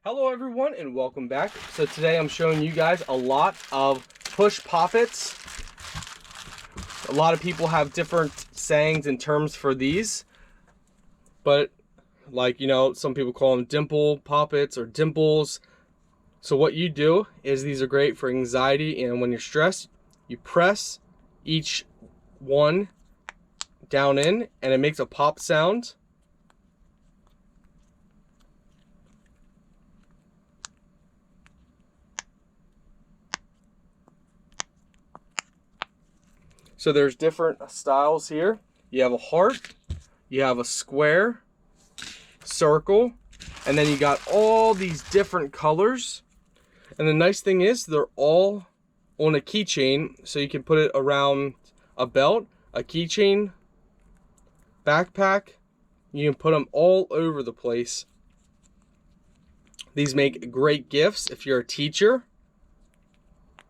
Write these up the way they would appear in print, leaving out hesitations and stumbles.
Hello everyone and welcome back. So today I'm showing you guys a lot of push poppets. A lot of people have different sayings and terms for these, but like, you know, some people call them dimple poppets or dimples. So what you do is these are great for anxiety, and when you're stressed, you press each one down in and it makes a pop sound. So there's different styles here. You have a heart, you have a square, circle, and then you got all these different colors. And the nice thing is they're all on a keychain, so you can put it around a belt, a keychain, backpack. You can put them all over the place. These make great gifts if you're a teacher,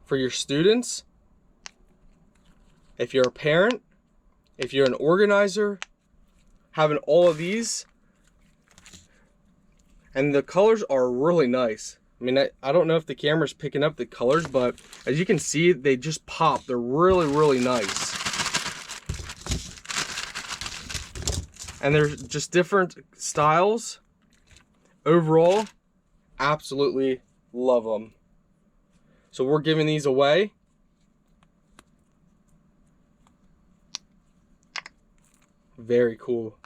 for your students, if you're a parent, if you're an organizer. Having all of these, and the colors are really nice. I mean, I don't know if the camera's picking up the colors, but as you can see, they just pop. They're really nice. And there's just different styles. Overall, absolutely love them. So we're giving these away. Very cool.